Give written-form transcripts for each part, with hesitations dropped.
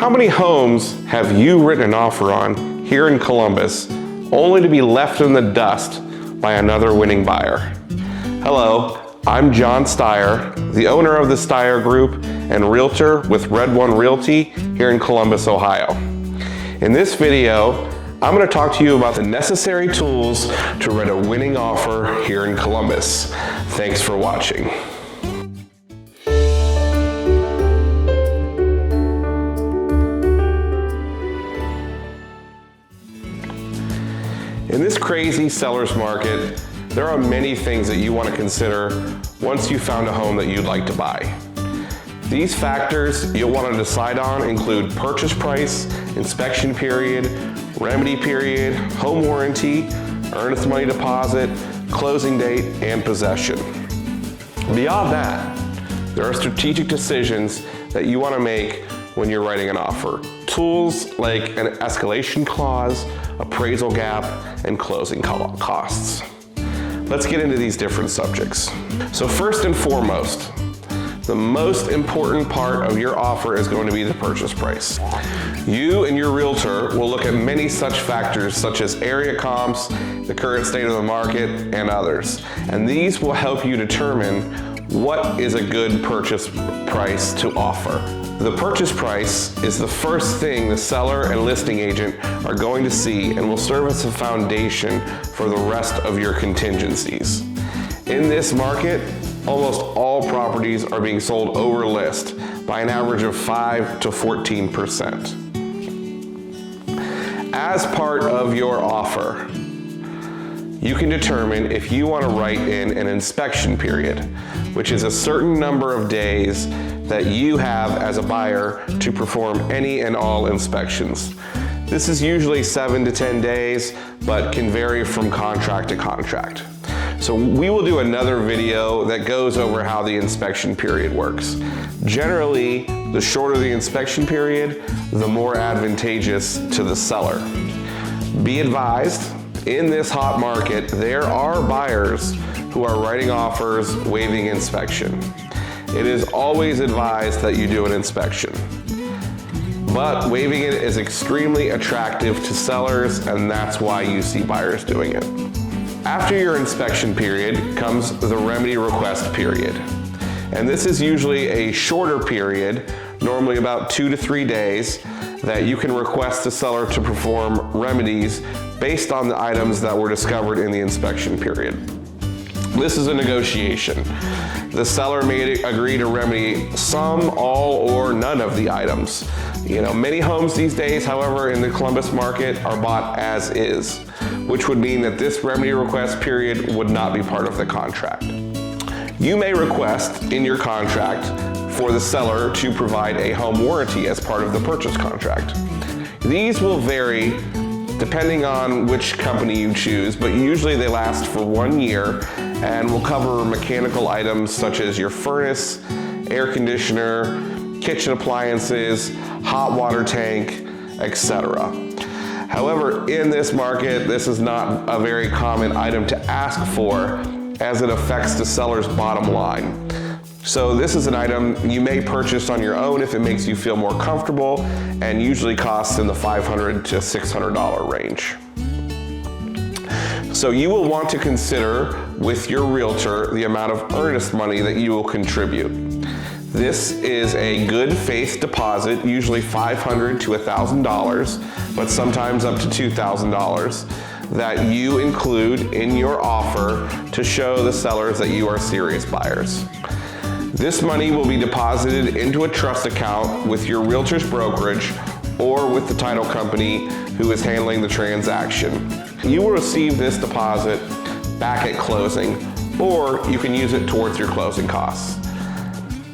How many homes have you written an offer on here in Columbus only to be left in the dust by another winning buyer? Hello, I'm John Styer, the owner of the Styer Group and realtor with Red One Realty here in Columbus, Ohio. In this video, I'm going to talk to you about the necessary tools to write a winning offer here in Columbus. Thanks for watching. In this crazy seller's market, there are many things that you want to consider once you've found a home that you'd like to buy. These factors you'll want to decide on include purchase price, inspection period, remedy period, home warranty, earnest money deposit, closing date, and possession. Beyond that, there are strategic decisions that you want to make when you're writing an offer. Tools like an escalation clause, appraisal gap, and closing costs. Let's get into these different subjects. So first and foremost, the most important part of your offer is going to be the purchase price. You and your realtor will look at many such factors such as area comps, the current state of the market, and others. And these will help you determine what is a good purchase price to offer. The purchase price is the first thing the seller and listing agent are going to see and will serve as a foundation for the rest of your contingencies. In this market, almost all properties are being sold over list by an average of 5 to 14%. As part of your offer, you can determine if you want to write in an inspection period, which is a certain number of days that you have as a buyer to perform any and all inspections. This is usually 7 to 10 days, but can vary from contract to contract. So we will do another video that goes over how the inspection period works. Generally, the shorter the inspection period, the more advantageous to the seller. Be advised, in this hot market, there are buyers who are writing offers waiving inspection. It is always advised that you do an inspection. But waiving it is extremely attractive to sellers, and that's why you see buyers doing it. After your inspection period comes the remedy request period. And this is usually a shorter period, normally about 2 to 3 days, that you can request the seller to perform remedies based on the items that were discovered in the inspection period. This is a negotiation. The seller may agree to remedy some, all, or none of the items. Many homes these days, however, in the Columbus market are bought as is, which would mean that this remedy request period would not be part of the contract. You may request in your contract for the seller to provide a home warranty as part of the purchase contract. These will vary depending on which company you choose, but usually they last for 1 year and will cover mechanical items such as your furnace, air conditioner, kitchen appliances, hot water tank, etc. However, in this market, this is not a very common item to ask for as it affects the seller's bottom line. So this is an item you may purchase on your own if it makes you feel more comfortable, and usually costs in the $500 to $600 range. So you will want to consider with your realtor the amount of earnest money that you will contribute. This is a good faith deposit, usually $500 to $1,000, but sometimes up to $2,000, that you include in your offer to show the sellers that you are serious buyers. This money will be deposited into a trust account with your realtor's brokerage or with the title company who is handling the transaction. You will receive this deposit back at closing, or you can use it towards your closing costs.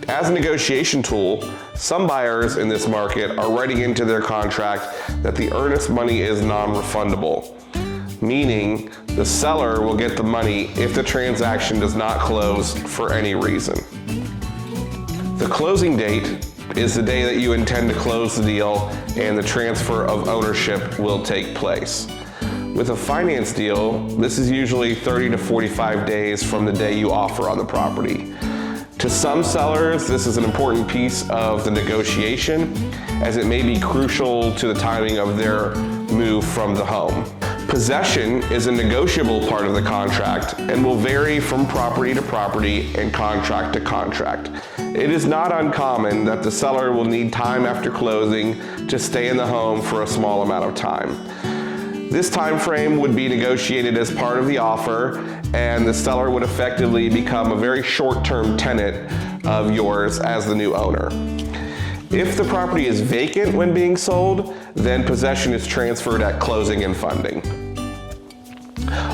As a negotiation tool, some buyers in this market are writing into their contract that the earnest money is non-refundable, meaning the seller will get the money if the transaction does not close for any reason. The closing date is the day that you intend to close the deal and the transfer of ownership will take place. With a finance deal, this is usually 30 to 45 days from the day you offer on the property. To To some sellers, this is an important piece of the negotiation, as it may be crucial to the timing of their move from the home. Possession is a negotiable part of the contract and will vary from property to property and contract to contract. It is not uncommon that the seller will need time after closing to stay in the home for a small amount of time. This time frame would be negotiated as part of the offer, and the seller would effectively become a very short-term tenant of yours as the new owner. If the property is vacant when being sold, then possession is transferred at closing and funding.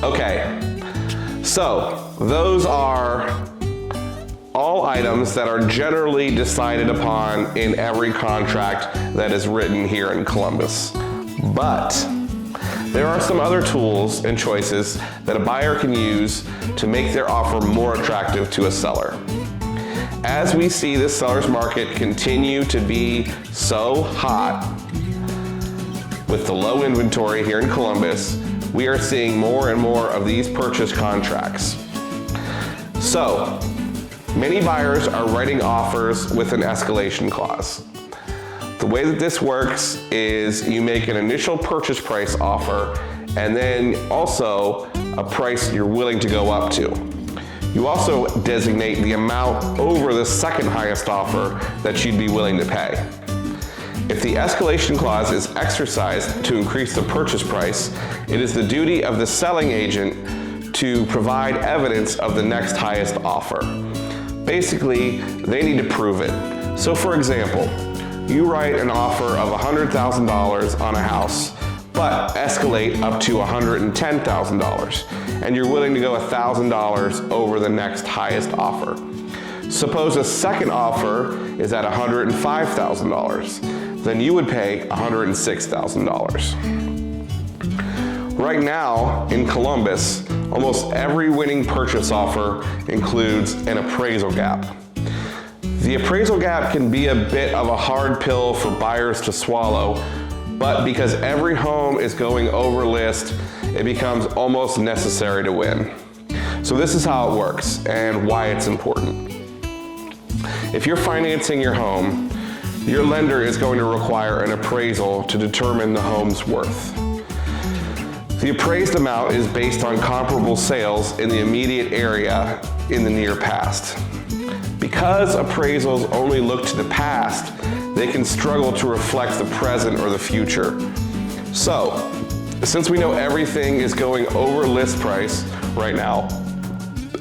Okay, so those are all items that are generally decided upon in every contract that is written here in Columbus. But there are some other tools and choices that a buyer can use to make their offer more attractive to a seller. As we see this seller's market continue to be so hot with the low inventory here in Columbus, we are seeing more and more of these purchase contracts. So, many buyers are writing offers with an escalation clause. The way that this works is you make an initial purchase price offer and then also a price you're willing to go up to. You also designate the amount over the second highest offer that you'd be willing to pay. If the escalation clause is exercised to increase the purchase price, it is the duty of the selling agent to provide evidence of the next highest offer. Basically, they need to prove it. So for example, you write an offer of $100,000 on a house, but escalate up to $110,000, and you're willing to go $1,000 over the next highest offer. Suppose a second offer is at $105,000, then you would pay $106,000. Right now, in Columbus, almost every winning purchase offer includes an appraisal gap. The appraisal gap can be a bit of a hard pill for buyers to swallow, but because every home is going over list, it becomes almost necessary to win. So this is how it works and why it's important. If you're financing your home, your lender is going to require an appraisal to determine the home's worth. The appraised amount is based on comparable sales in the immediate area in the near past. Because appraisals only look to the past, they can struggle to reflect the present or the future. So, since we know everything is going over list price right now,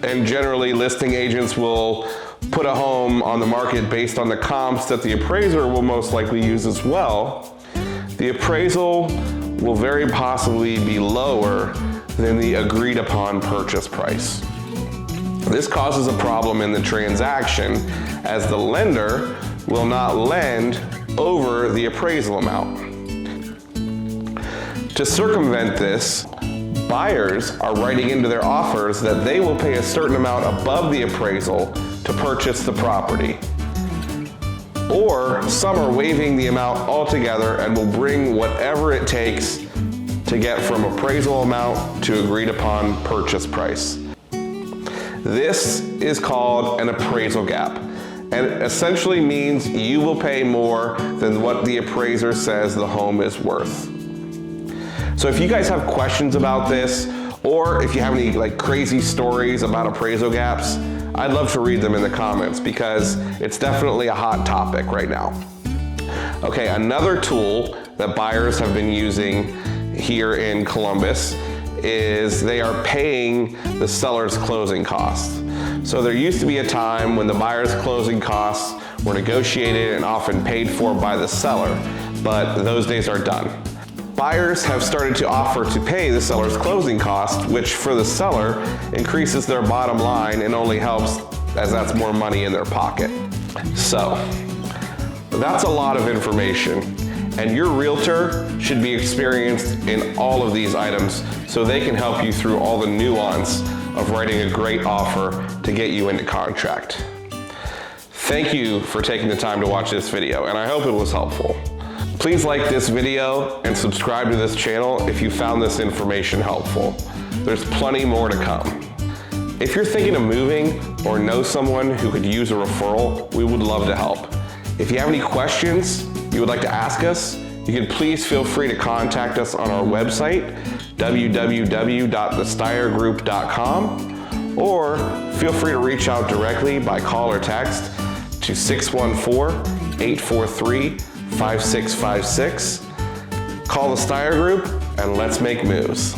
and generally listing agents will put a home on the market based on the comps that the appraiser will most likely use as well, the appraisal will very possibly be lower than the agreed upon purchase price. This causes a problem in the transaction, as the lender will not lend over the appraisal amount. To circumvent this, buyers are writing into their offers that they will pay a certain amount above the appraisal to purchase the property. Or some are waiving the amount altogether and will bring whatever it takes to get from appraisal amount to agreed upon purchase price. This is called an appraisal gap, and it essentially means you will pay more than what the appraiser says the home is worth. So if you guys have questions about this, or if you have any crazy stories about appraisal gaps, I'd love to read them in the comments because it's definitely a hot topic right now. Okay, another tool that buyers have been using here in Columbus is they are paying the seller's closing costs. So there used to be a time when the buyer's closing costs were negotiated and often paid for by the seller, but those days are done. Buyers have started to offer to pay the seller's closing costs, which for the seller increases their bottom line and only helps as that's more money in their pocket. So that's a lot of information, and your realtor should be experienced in all of these items so they can help you through all the nuance of writing a great offer to get you into contract. Thank you for taking the time to watch this video, and I hope it was helpful. Please like this video and subscribe to this channel if you found this information helpful. There's plenty more to come. If you're thinking of moving or know someone who could use a referral, we would love to help. If you have any questions you would like to ask us, you can please feel free to contact us on our website, www.thestyrgroup.com, or feel free to reach out directly by call or text to 614-843-5656. Call the Styer Group and let's make moves.